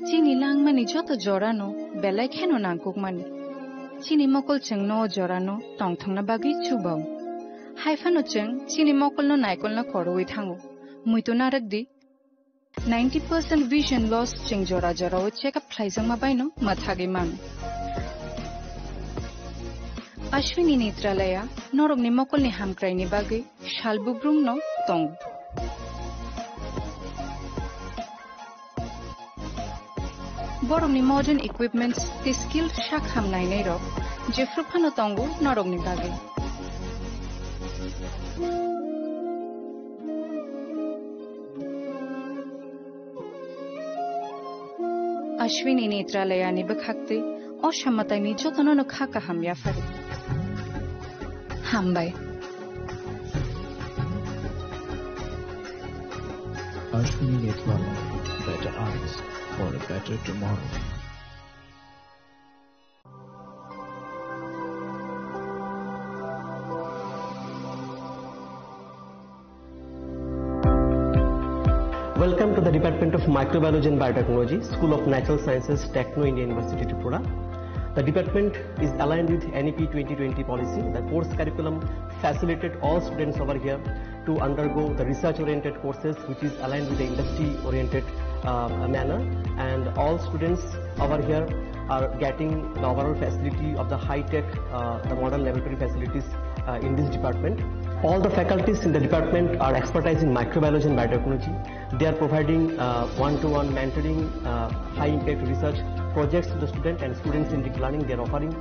Chini langmani joto jorano belai kheno nangkukmani. Chini mokol cheng no jorano tongthongna bagi chubao. Haifano cheng chini mokol no naikol na koroi thango. Muito naragdi 90% vision loss cheng jora jorao check up khlaijang mabaino mathagi mang. Ashwini Netralaya norog ni mokol ni hamkrai ni bagi shalbubrum no tong. Borong ni modern equipments ti skilled shak hamnai nei rok jefru phano tongu norog ni bagi. Ashwini Netralaya ni bakhakte o shamatai ni jotono no khaka hamya fari. Hambai. Ashwini Netralaya, better eyes for a better tomorrow. Welcome to the Department of Microbiology and Biotechnology, School of Natural Sciences, Techno India University, Tripura. The department is aligned with NEP 2020 policy. The course curriculum facilitated all students over here to undergo the research-oriented courses, which is aligned with the industry-oriented manner. And all students over here are getting the overall facility of the high-tech, the modern laboratory facilities in this department. All the faculties in the department are expertise in microbiology and biotechnology. They are providing one-to-one mentoring, high-impact research projects to the student, and students in deep learning they are offering,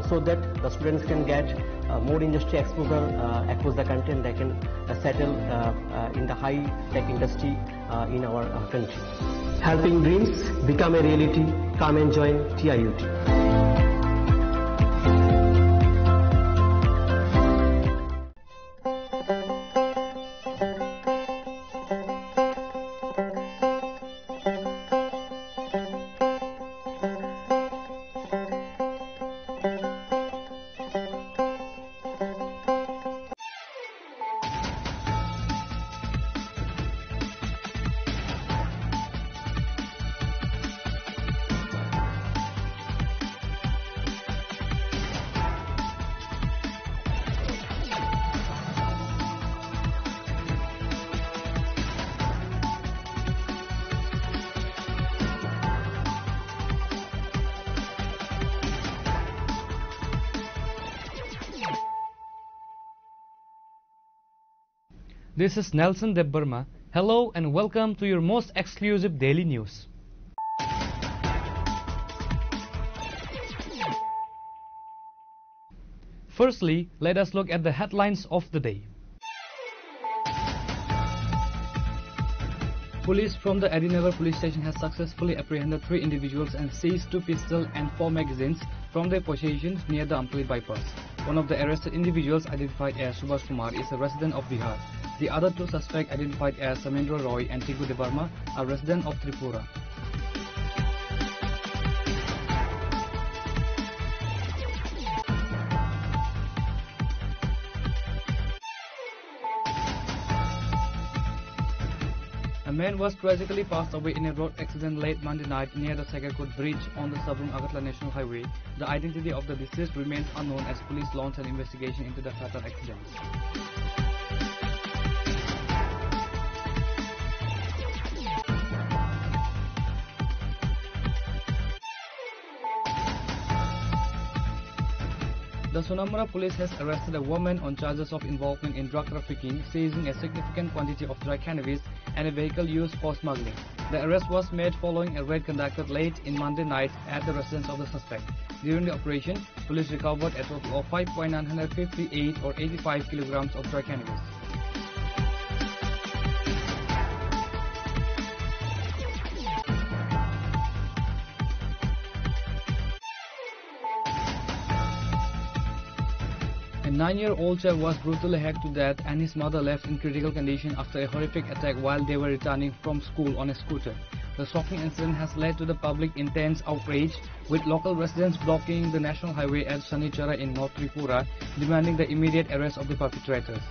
so that the students can get more industry exposure across the country, and they can settle in the high-tech industry in our country. Helping dreams become a reality. Come and join TIUT. This is Nelson Debbarma. Hello and welcome to your most exclusive daily news. Firstly, let us look at the headlines of the day. Police from the Adinagar police station has successfully apprehended 3 individuals and seized 2 pistols and 4 magazines from their possessions near the Ampli bypass. One of the arrested individuals, identified as Subhash Kumar, is a resident of Bihar. The other 2 suspects, identified as Samendra Roy and Tigu Debarma, are residents of Tripura. A man was tragically passed away in a road accident late Monday night near the Sagarkot Bridge on the Sabun Agartala National Highway. The identity of the deceased remains unknown as police launched an investigation into the fatal accident. The Sonamura police has arrested a woman on charges of involvement in drug trafficking, seizing a significant quantity of dry cannabis and a vehicle used for smuggling. The arrest was made following a raid conducted late in Monday night at the residence of the suspect. During the operation, police recovered a total of 5.958 or 85 kilograms of dry cannabis. A 9-year-old child was brutally hacked to death and his mother left in critical condition after a horrific attack while they were returning from school on a scooter. The shocking incident has led to the public intense outrage, with local residents blocking the national highway at Sanichara in North Tripura, demanding the immediate arrest of the perpetrators.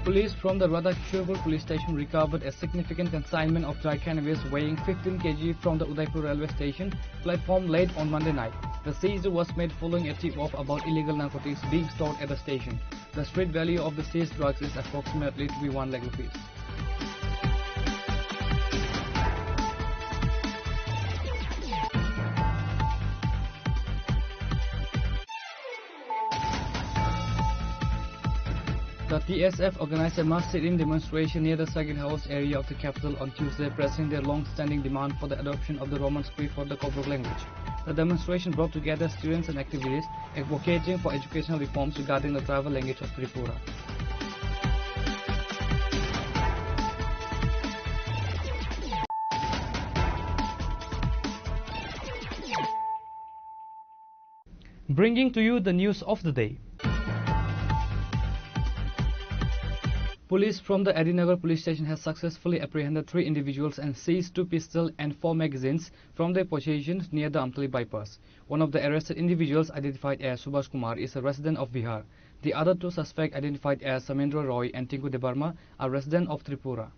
Police from the Radhakishorpur police station recovered a significant consignment of dry cannabis weighing 15 kg from the Udaipur railway station platform late on Monday night. The seizure was made following a tip-off about illegal narcotics being stored at the station. The street value of the seized drugs is approximately to be 1 lakh rupees. The TSF organized a mass sit-in demonstration near the Circuit House area of the capital on Tuesday, pressing their long-standing demand for the adoption of the Roman script for the Kobruk language. The demonstration brought together students and activists advocating for educational reforms regarding the tribal language of Tripura. Bringing to you the news of the day. Police from the Adinagar police station has successfully apprehended 3 individuals and seized 2 pistols and 4 magazines from their possessions near the Amtali bypass. One of the arrested individuals, identified as Subhash Kumar, is a resident of Bihar. The other 2 suspects, identified as Samendra Roy and Tinku Debarma, are residents of Tripura.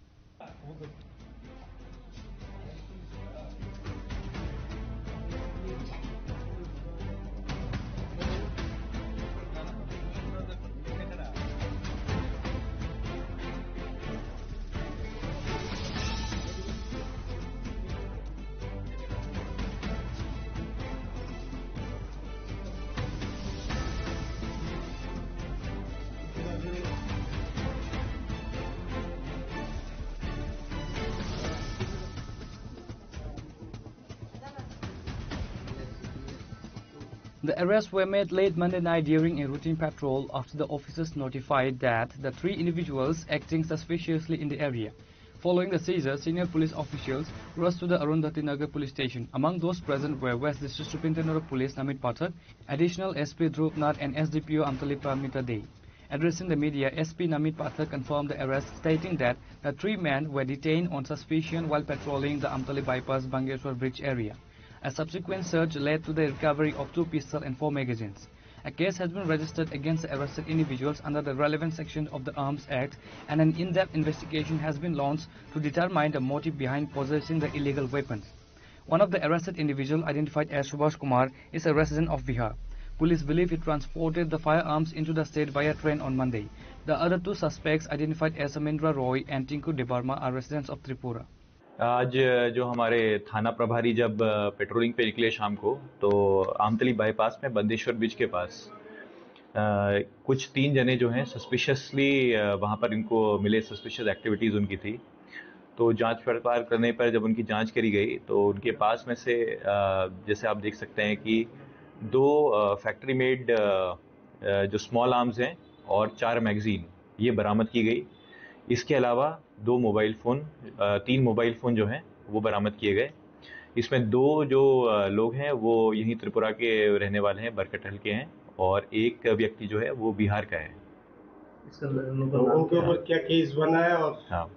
The arrests were made late Monday night during a routine patrol after the officers notified that the 3 individuals acting suspiciously in the area. Following the seizure, senior police officials rushed to the Arundhati Nagar police station. Among those present were West District Superintendent of Police Namit Pathak, Additional SP Dhruv Nath and SDPO Amtali Pramita Dey. Addressing the media, SP Namit Pathak confirmed the arrest, stating that the 3 men were detained on suspicion while patrolling the Amtali bypass Bangeshwar bridge area. A subsequent search led to the recovery of 2 pistols and 4 magazines. A case has been registered against the arrested individuals under the relevant section of the Arms Act, and an in-depth investigation has been launched to determine the motive behind possessing the illegal weapons. One of the arrested individuals, identified as Subhash Kumar, is a resident of Bihar. Police believe he transported the firearms into the state via train on Monday. The other 2 suspects, identified as Samendra Roy and Tinku Debarma, are residents of Tripura. आज जो हमारे थाना प्रभारी जब patrolling पे निकले शाम को, तो आमतली बाईपास में बंदेश्वर ब्रिज के पास कुछ 3 जने जो हैं सस्पिशियसली वहाँ पर इनको मिले, सस्पिशियस एक्टिविटीज़ उनकी थी। तो जांच पड़ताल करने पर जब उनकी जांच करी गई तो उनके पास में से जैसे आप देख सकते हैं कि 2 फैक्ट्री मेड जो स्मॉल आर्म्स हैं और 4 मैगजीन ये बरामद की गई। इसके अलावा 2 मोबाइल फ़ोन, 3 मोबाइल फ़ोन जो हैं वो बरामद किए गए। इसमें 2 जो लोग हैं वो यहीं त्रिपुरा के रहने वाले हैं, बरकटहल के हैं, और एक व्यक्ति जो है वो बिहार का है। उनके ऊपर क्या केस बना है? और हाँ,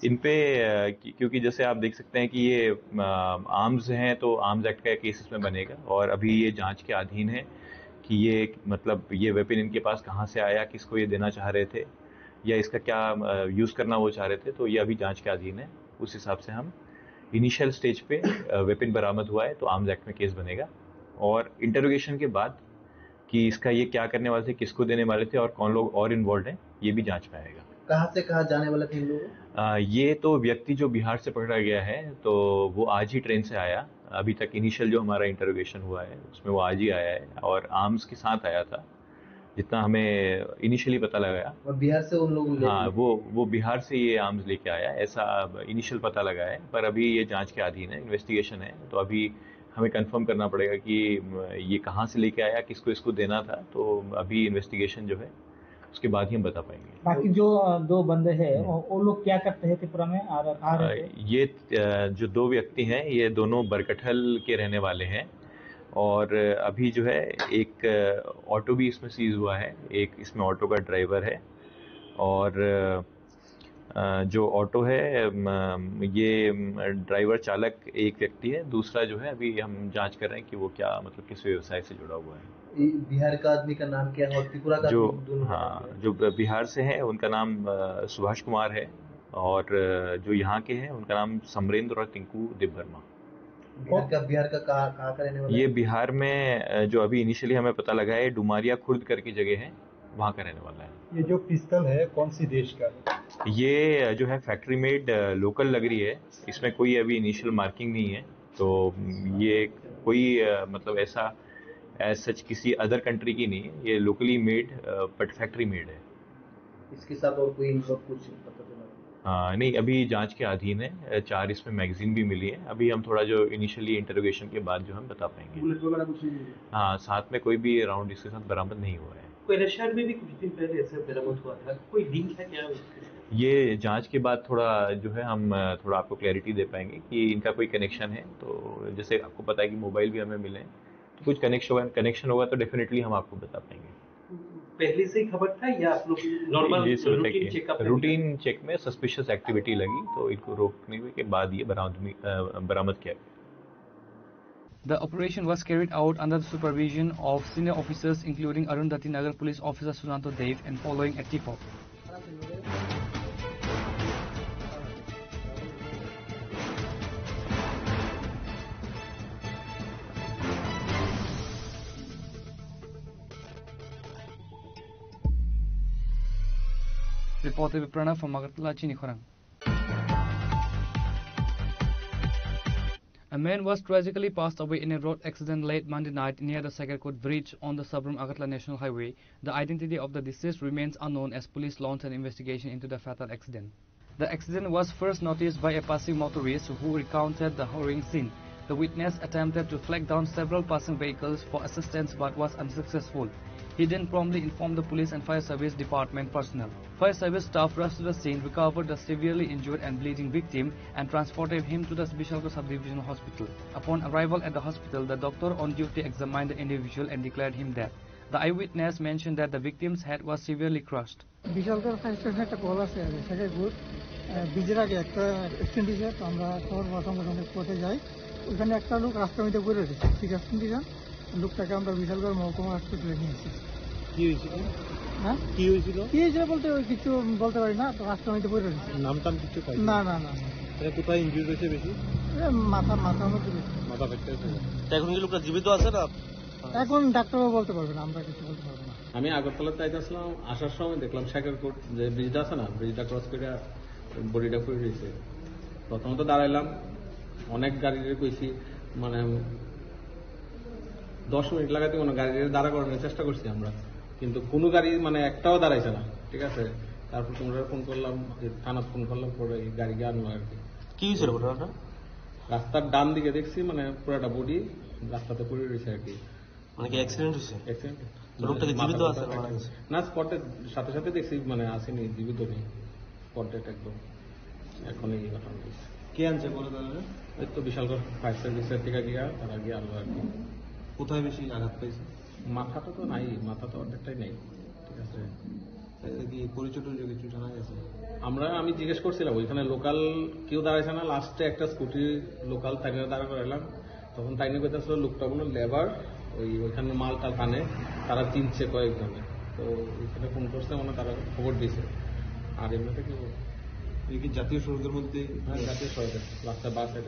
इन पे क्योंकि जैसे आप देख सकते हैं कि ये आर्म्स हैं तो आर्म्स एक्ट का केस इसमें बनेगा, और अभी ये जांच के अधीन है कि ये मतलब ये वेपन इनके पास कहाँ से आया, किसको ये देना चाह रहे थे या इसका क्या यूज़ करना वो चाह रहे थे, तो ये अभी जांच के अधीन है। उस हिसाब से हम इनिशियल स्टेज पे वेपन बरामद हुआ है तो आर्म्स एक्ट में केस बनेगा, और इंटरोगेशन के बाद कि इसका ये क्या करने वाले थे, किसको देने वाले थे और कौन लोग और इन्वॉल्व हैं, ये भी जांच में आएगा। कहाँ से कहाँ जाने वाले थे इन लोग? ये तो व्यक्ति जो बिहार से पकड़ा गया है तो वो आज ही ट्रेन से आया। अभी तक इनिशियल जो हमारा इंटरोगेशन हुआ है उसमें वो आज ही आया है और आर्म्स के साथ आया था, जितना हमें इनिशियली पता लगाया। और बिहार से उन लोग? हाँ, वो बिहार से ये आर्म्स लेके आया, ऐसा इनिशियल पता लगा है, पर अभी ये जांच के अधीन है, इन्वेस्टिगेशन है। तो अभी हमें कंफर्म करना पड़ेगा कि ये कहाँ से लेके आया, किसको इसको देना था, तो अभी इन्वेस्टिगेशन जो है उसके बाद ही हम बता पाएंगे। बाकी जो 2 बंदे हैं वो लोग क्या करते हैं त्रिपुरा में आ रहे थे? ये जो 2 व्यक्ति हैं ये दोनों बरकटहल के रहने वाले हैं, और अभी जो है एक ऑटो भी इसमें सीज हुआ है, एक इसमें ऑटो का ड्राइवर है, और जो ऑटो है ये ड्राइवर चालक एक व्यक्ति है, दूसरा जो है अभी हम जांच कर रहे हैं कि वो क्या मतलब किस व्यवसाय से जुड़ा हुआ है। बिहार का आदमी का नाम क्या है और त्रिपुरा का जो दोनों का नाम क्या है? जो बिहार से है उनका नाम सुभाष कुमार है, और जो यहाँ के हैं उनका नाम समरेंद्र और टिंकू देववर्मा। बिहार का कहाँ का रहने वाला ये है? बिहार में जो अभी इनिशियली हमें पता लगा है, डुमारिया खुर्द करके जगह है, वहाँ का रहने वाला है। ये जो पिस्तौल है कौन सी देश का है? ये जो है फैक्ट्री मेड लोकल लग रही है, इसमें कोई अभी इनिशियल मार्किंग नहीं है, तो ये कोई मतलब ऐसा एज सच किसी अदर कंट्री की नहीं है, ये locally made but factory made है। इसके साथ और कोई इनको कुछ पता चला? नहीं, अभी जांच के अधीन है, 4 इसमें मैगजीन भी मिली है। अभी हम थोड़ा जो इनिशियली इंटरोगेशन के बाद जो हम बता पाएंगे। बुलेट वगैरह कुछ नहीं है? हाँ, साथ में कोई भी राउंड इसके साथ बरामद नहीं हुआ है। कोई रशिया में भी कुछ दिन पहले ऐसे बरामद हुआ था, कोई लिंक है क्या उसके? ये जांच के बाद थोड़ा जो है हम थोड़ा आपको क्लैरिटी दे पाएंगे कि इनका कोई कनेक्शन है। तो जैसे आपको पता है कि मोबाइल भी हमें मिले हैं, तो कुछ कनेक्शन होगा तो डेफिनेटली हम आपको बता पाएंगे। पहले से ही खबर था या आप लोग normal routine checkup? Routine check में सस्पिशियस एक्टिविटी लगी तो इनको रोकने के बाद ये बरामद किया गया। The operation was carried out under the supervision of senior officers including Arundhati Nagar Police Officer Sunanto Dev and following a tip-off. Reported by Pranav from Agartala, Chinikhorang. A man was tragically passed away in a road accident late Monday night near the Sagarkot Bridge on the Sabram Agartala National Highway. The identity of the deceased remains unknown as police launched an investigation into the fatal accident. The accident was first noticed by a passing motorist who recounted the harrowing scene. The witness attempted to flag down several passing vehicles for assistance but was unsuccessful. He then promptly informed the police and fire service department personnel. Fire service staff rushed to the scene, recovered the severely injured and bleeding victim and transported him to the Bishalgarh Subdivisional Hospital. Upon arrival at the hospital, the doctor on duty examined the individual and declared him dead. The eyewitness mentioned that the victim's head was severely crushed. Bishalgarh fire স্টেশনে একটা call আছে সেখানে good ব্রিজের আগে একটা accident হয়েছে, তো আমরা খবর সঙ্গে পথে যাই, ওখানে একটা লোক রাস্তার মধ্যে পড়ে রয়েছে সিরিয়াস কন্ডিশন। লোকটাকে আমরা বিশালগড় মহকুমা হসপিটালে নিয়ে এসেছি। কি হয়েছিল? হ্যাঁ, কি হয়েছিল বলতে ওই কিছু বলতে পারি না, তো রাস্তার মধ্যে পড়ে রয়েছে। নাম টাম কিছু পাই না? না না। কোথায় ইনজুরি হয়েছে বেশি? মাথার মধ্যে মাথা ফ্র্যাকচার হয়েছে। এখন কি লোকটা জীবিত আছে না? এখন ডাক্তারও বলতে পারবে না, আমরা কিছু বলতে পারবো না। আমি আগরতলাতে আইতেছিলাম, আসার সময় দেখলাম সাগরকোট যে ব্রিজটা আছে না, ব্রিজটা ক্রস করে বডিটা পড়ে রয়েছে। প্রথমত দাঁড়াইলাম, অনেক গাড়ির কইছি, মানে 10 মিনিট লাগাতে কোনো গাড়ির দাঁড়া করানোর চেষ্টা করছি আমরা, কিন্তু কোনো গাড়ি মানে একটাও দাঁড়াইছে না। ঠিক আছে, তারপর তোমরা ফোন করলাম, থানা ফোন করলাম, পরে গাড়ি গিয়ে আনলো আর কি। কি হয়েছিল ঘটনাটা? রাস্তার ডান দিকে দেখছি মানে পুরোটা বডি রাস্তাতে পড়ে রয়েছে আর কি। মানে কি অ্যাক্সিডেন্ট হয়েছে? অ্যাক্সিডেন্ট। লোকটা কি জীবিত আছে না? স্পটের সাথে সাথে দেখছি মানে আসেনি, জীবিত নেই, স্পটেড একদম। এখন এই ঘটনা হয়েছে। কে আনছে বলে তাহলে? এই তো বিশালগড় ফায়ার সার্ভিসের থেকে গিয়া তারা গিয়ে আনলো আর কি। কোথায় বেশি আঘাত পেয়েছে? মাথাটা তো নাই, মাথা তো অর্ধেকটাই নেই। ঠিক আছে, কি পরিচয় কিছু জানা গেছে? আমি জিজ্ঞেস করছিলাম, ওইখানে লোকাল কেউ দাঁড়াইছে না, লাস্টে একটা স্কুটি লোকাল তাইনে দাঁড়া করাইলাম, তখন তাইনে কইতেছিল লোকটা কোনো লেবার, ওইখানে মালটা টানে, তারা চিনছে কয়েকজনে, তো ওইখানে ফোন করছে, মানে তারা খবর দিয়েছে। আর এমনিতে কি জাতীয় সড়কের মধ্যে? হ্যাঁ, জাতীয় সড়কের রাস্তা বাস এর।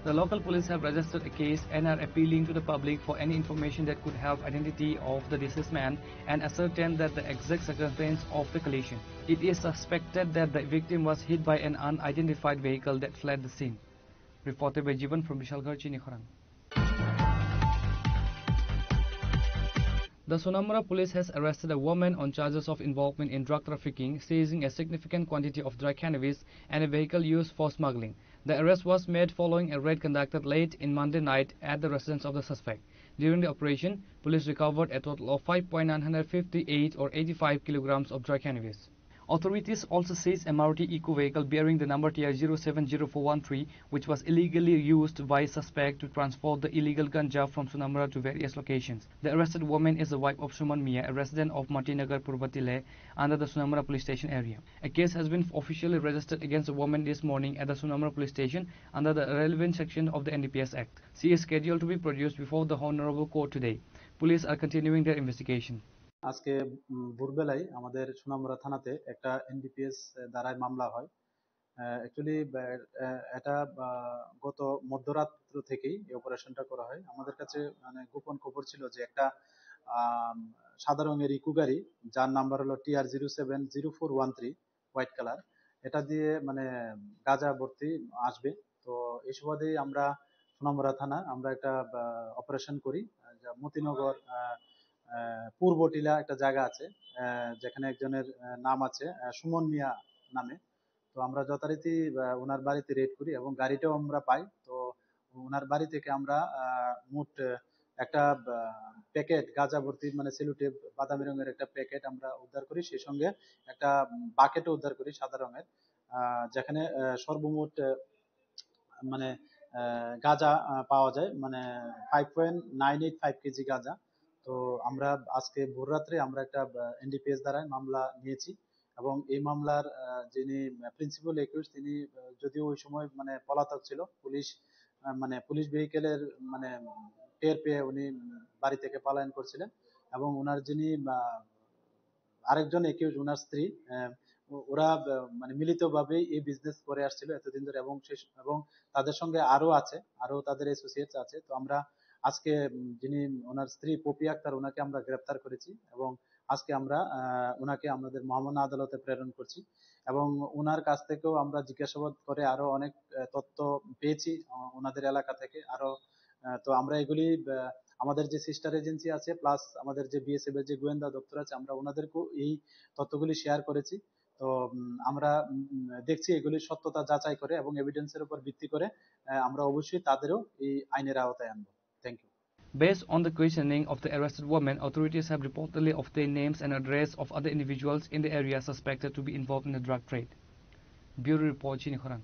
The local police have registered a case and are appealing to the public for any information that could help identity of the deceased man and ascertain that the exact circumstance of the collision. It is suspected that the victim was hit by an unidentified vehicle that fled the scene. Reported by Jivan from Bishalgarh, Chinikhorang. The Sonamara police has arrested a woman on charges of involvement in drug trafficking, seizing a significant quantity of dry cannabis and a vehicle used for smuggling. The arrest was made following a raid conducted late in Monday night at the residence of the suspect. During the operation, police recovered a total of 5.958 or 85 kilograms of dry cannabis. Authorities also seized a Maruti Eco vehicle bearing the number TR 070413, which was illegally used by suspect to transport the illegal ganja from Sonamara to various locations. The arrested woman is the wife of Suman Mia, a resident of Matinagar Purbatile, under the Sonamara police station area. A case has been officially registered against the woman this morning at the Sonamara police station under the relevant section of the NDPS Act. She is scheduled to be produced before the Honorable Court today. Police are continuing their investigation. আজকে ভোরবেলায় আমাদের সোনামুড়া থানাতে একটা NDPS ধারায় মামলা হয়। Actually এটা গত মধ্যরাত্র থেকেই এই অপারেশনটা করা হয়। আমাদের কাছে মানে গোপন খবর ছিল যে একটা সাদা রঙের ইকো গাড়ি, যার নাম্বার হলো TR070413 হোয়াইট কালার, এটা দিয়ে মানে গাঁজা ভর্তি আসবে। তো এই সুবাদেই আমরা সোনামুড়া থানা আমরা একটা অপারেশন করি। মতিনগর পূর্ব টিলা একটা জায়গা আছে, যেখানে একজনের নাম আছে সুমন মিয়া নামে। তো আমরা যথারীতি ওনার বাড়িতে রেড করি এবং গাড়িটাও আমরা পাই। তো ওনার বাড়ি থেকে আমরা মোট একটা প্যাকেট গাঁজা ভর্তি মানে সেলুটেপ বাদামি রঙের একটা প্যাকেট আমরা উদ্ধার করি। সেই সঙ্গে একটা বাকেটও উদ্ধার করি সাদা রঙের, যেখানে সর্বমোট মানে গাঁজা পাওয়া যায় মানে 5.985 কেজি গাঁজা। তো আমরা আজকে ভোররাত্রে আমরা একটা এনডিপিএস দ্বারায় মামলা নিয়েছি এবং এই মামলার যিনি প্রিন্সিপাল একিউজ তিনি যদিও ওই সময় মানে পলাতক ছিল, পুলিশ ভেহিকেলের মানে টের পেয়ে উনি বাড়ি থেকে পলায়ন করছিলেন এবং ওনার যিনি আরেকজন একিউজ ওনার স্ত্রী, ওরা মানে মিলিতভাবে এই বিজনেস করে আসছিল এতদিন ধরে এবং তাদের সঙ্গে আরো তাদের অ্যাসোসিয়েটস আছে। তো আমরা আজকে যিনি ওনার স্ত্রী পপি আক্তার ওনাকে আমরা গ্রেফতার করেছি এবং আজকে আমরা ওনাকে আমাদের মহামান্য আদালতে প্রেরণ করছি এবং ওনার কাছ থেকেও আমরা জিজ্ঞাসাবাদ করে আরো অনেক তথ্য পেয়েছি ওনাদের এলাকা থেকে আরো। তো আমরা এগুলি আমাদের যে সিস্টার এজেন্সি আছে প্লাস আমাদের যে বিএসএফ এর যে গোয়েন্দা দপ্তর আছে আমরা ওনাদেরকেও এই তথ্যগুলি শেয়ার করেছি। তো আমরা দেখছি এগুলির সত্যতা যাচাই করে এবং এভিডেন্সের উপর ভিত্তি করে আমরা অবশ্যই তাদেরও এই আইনের আওতায় আনবো। Thank you. Based on the questioning of the arrested woman, authorities have reportedly obtained names and address of other individuals in the area suspected to be involved in the drug trade. Bureau Report, Chini Khorang.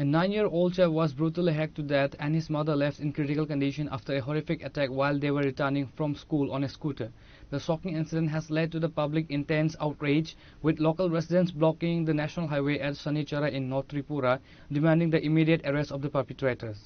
A 9-year-old child was brutally hacked to death and his mother left in critical condition after a horrific attack while they were returning from school on a scooter. The shocking incident has led to the public intense outrage, with local residents blocking the national highway at Sanichara in North Tripura, demanding the immediate arrest of the perpetrators.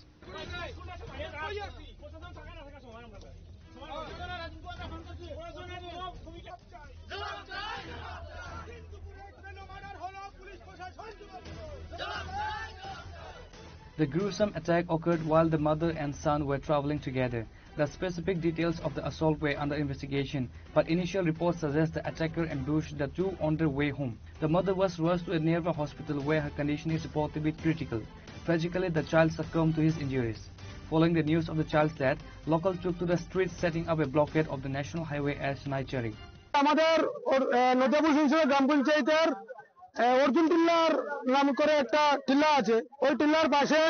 The gruesome attack occurred while the mother and son were traveling together. The specific details of the assault were under investigation, but initial reports suggest the attacker ambushed the two on their way home. The mother was rushed to a nearby hospital where her condition is reported to be critical. Tragically, the child succumbed to his injuries. Following the news of the child's death, locals took to the streets setting up a blockade of the national highway at Naichari. আমাদের নদিয়াপুর সংসদের গ্রাম পঞ্চায়েতের অর্জুন টিল্লার নাম করে একটা টিল্লা আছে, ওই টিল্লার পাশে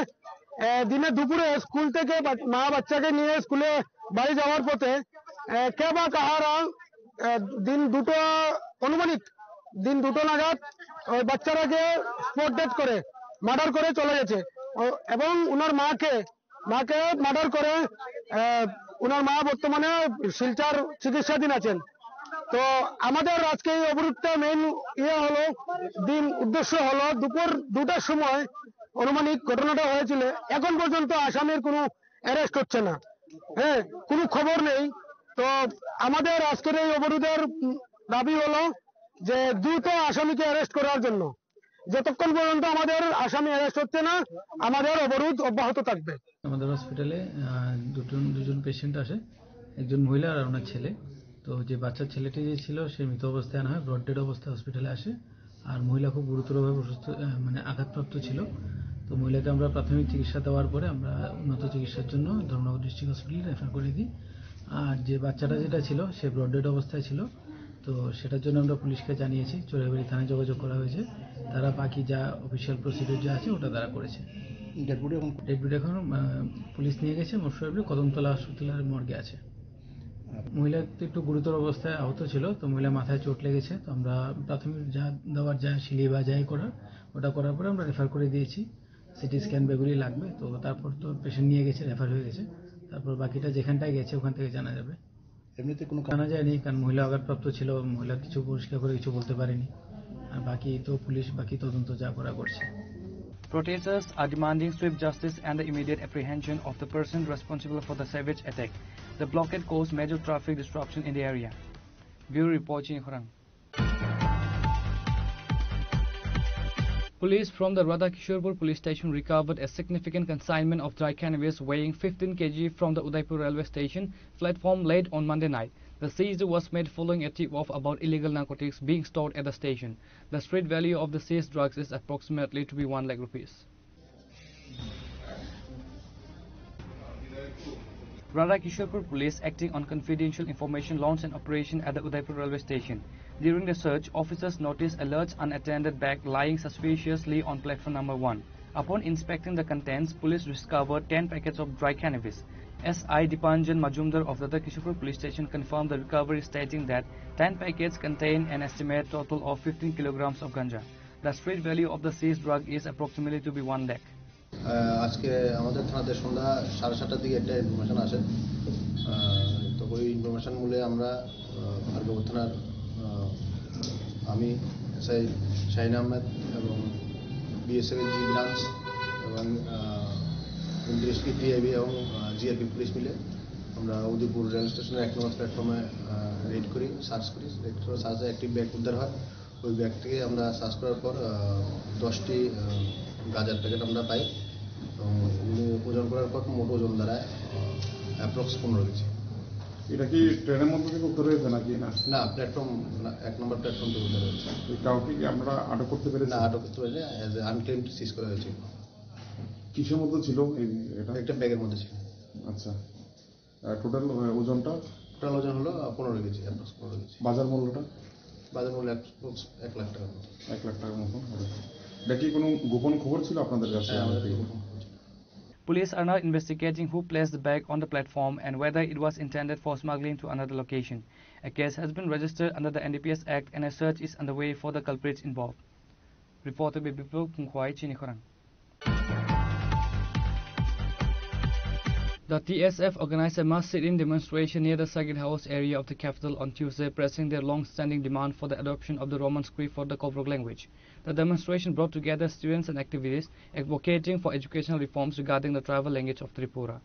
দিনে দুপুরে স্কুল থেকে মা বাচ্চাকে নিয়ে স্কুলে বাড়ি যাওয়ার পথে কে বা কাহারা অনুমানিক দিন দুটো নাগাদ ওই বাচ্চাটাকে স্পট ডেথ করে মার্ডার করে চলে গেছে এবং ওনার মাকে মার্ডার করে ওনার মা বর্তমানে শিলচর চিকিৎসাধীন আছেন। তো আমাদের আজকে এই অবরোধটা মেইন উদ্দেশ্য হলো দুপুর 2টার সময় অনুমানিক ঘটনাটা হয়েছিল। এখন পর্যন্ত আসামির কোনো অ্যারেস্ট হচ্ছে না, কোনো খবর নেই। তো আমাদের আজকের এই অবরোধের দাবি হলো যে দ্রুত আসামিকে অ্যারেস্ট করার জন্য। যতক্ষণ পর্যন্ত আমাদের আসামি অ্যারেস্ট হচ্ছে না আমাদের অবরোধ অব্যাহত থাকবে। আমাদের হসপিটালে দুজন পেশেন্ট আসে, একজন মহিলা আর ওনার ছেলে। তো যে বাচ্চার ছেলেটি যে ছিল সে মৃত অবস্থায় আনা হয়, ব্রড ডেড অবস্থায় হসপিটালে আসে, আর মহিলা খুব গুরুতরভাবে অসুস্থ মানে আঘাতপ্রাপ্ত ছিল। তো মহিলাকে আমরা প্রাথমিক চিকিৎসা দেওয়ার পরে আমরা উন্নত চিকিৎসার জন্য ধর্মনগর ডিস্ট্রিক্ট হসপিটালে রেফার করে দিই। আর যে বাচ্চাটা যেটা ছিল সে ব্রড ডেড অবস্থায় ছিল, তো সেটার জন্য আমরা পুলিশকে জানিয়েছি, চোরাইবাড়ি থানায় যোগাযোগ করা হয়েছে, তারা বাকি যা অফিসিয়াল প্রসিডিউর যা আছে ওটা তারা করেছে। ডেড বডি এখন পুলিশ নিয়ে গেছে মোটরসাইকেলে কদমতলা হাসপাতালের মর্গে আছে। মহিলা একটু গুরুতর অবস্থায় আহত ছিল, তো মহিলা মাথায় চোট লেগেছে। তো আমরা প্রাথমিক যা দেওয়ার যা সিলি বা যাই করার ওটা করার পরে আমরা রেফার করে দিয়েছি। সিটি স্ক্যান বেগুলি লাগবে, তো তারপর তো পেশেন্ট নিয়ে গেছে, রেফার হয়ে গেছে। তারপর বাকিটা যেখানটায় গেছে ওখান থেকে জানা যাবে। এমনিতে কোনো জানা যায়নি, কারণ মহিলা আঘাতপ্রাপ্ত ছিল, মহিলা কিছু পরিষ্কার করে কিছু বলতে পারেনি। আর বাকি তো পুলিশ বাকি তদন্ত যা করা করছে। Protesters are demanding swift justice and the immediate apprehension of the person responsible for the savage attack. The blockade caused major traffic disruption in the area. Bureau Report, Chinikhorang. Police from the Radhakisharpur police station recovered a significant consignment of dry cannabis weighing 15 kg from the Udaipur railway station platform late on Monday night. The seizure was made following a tip-off about illegal narcotics being stored at the station. The street value of the seized drugs is approximately to be 1 lakh rupees. Radhakisharpur police, acting on confidential information, launched an operation at the Udaipur railway station. During the search, officers noticed a large unattended bag lying suspiciously on platform number 1. Upon inspecting the contents, police discovered 10 packets of dry cannabis. S.I. Dipanjan Majumdar of Radhakisharpur police station confirmed the recovery, stating that 10 packets contain an estimated total of 15 kilograms of ganja. The street value of the seized drug is approximately to be 1 lakh. আজকে আমাদের থানাতে সন্ধ্যা 7:30টার দিকে একটা information আসে। তো ওই information মূলে আমরা ভার্গবপুর থানার আমি এসআই শাহিন আহমেদ এবং বিএসএফের জি ব্রাঞ্চ এবং 29টি টিআইবি এবং জিআরপি পুলিশ মিলে আমরা উদয়পুর রেল স্টেশনের 1 নম্বর প্ল্যাটফর্মে রেড করি, সার্চ করি। রেড করে সার্চে একটি ব্যাগ উদ্ধার হয়। ওই ব্যাগ থেকে আমরা সার্চ করার পর 10টি গাঁজার প্যাকেট আমরা পাই এবং ওজন করার পর মোট ওজন দাঁড়ায় অ্যাপ্রক্স 15 কেজি। এটা কি ট্রেনের মধ্যে থেকে উদ্ধার হয়েছে নাকি? না, প্ল্যাটফর্ম 1 নম্বর প্ল্যাটফর্ম থেকে উদ্ধার হয়েছে। কাউকে কি আমরা আটক করতে পেরেছি? না, আটক করতে পারিনি, অ্যাজ এ আনক্লেমড সিজ করা হয়েছে। কিসের মধ্যে ছিল এটা? একটা ব্যাগের মধ্যে ছিল। আচ্ছা, টোটাল ওজনটা? টোটাল ওজন হলো 15 কেজি, অ্যাপ্রক্স 15 কেজি। বাজার মূল্যটা? বাজার মূল্য অ্যাপ্রক্স 1 লাখ টাকার মতো। 1 লাখ টাকার মতো হবে। এটা কি কোনো গোপন খবর ছিল আপনাদের কাছে? Police are now investigating who placed the bag on the platform and whether it was intended for smuggling to another location. A case has been registered under the NDPS Act and a search is underway for the culprits involved. Reporter Bipul Kungkhwai, Chinikhorang. The TSF organized a mass sit-in demonstration near the Circuit House area of the capital on Tuesday, pressing their long-standing demand for the adoption of the Roman script for the Kobrok language. The demonstration brought together students and activists advocating for educational reforms regarding the tribal language of Tripura.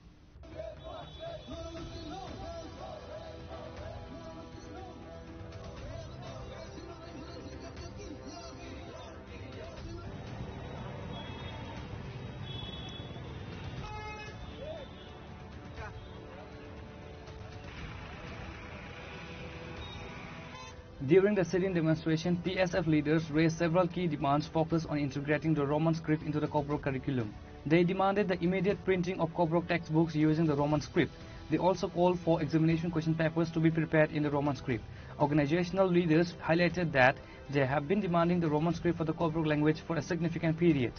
During the sit-in demonstration, TSF leaders raised several key demands focused on integrating the Roman script into the Kobrok curriculum. They demanded the immediate printing of Kobrok textbooks using the Roman script. They also called for examination question papers to be prepared in the Roman script. Organizational leaders highlighted that they have been demanding the Roman script for the Kobrok language for a significant period.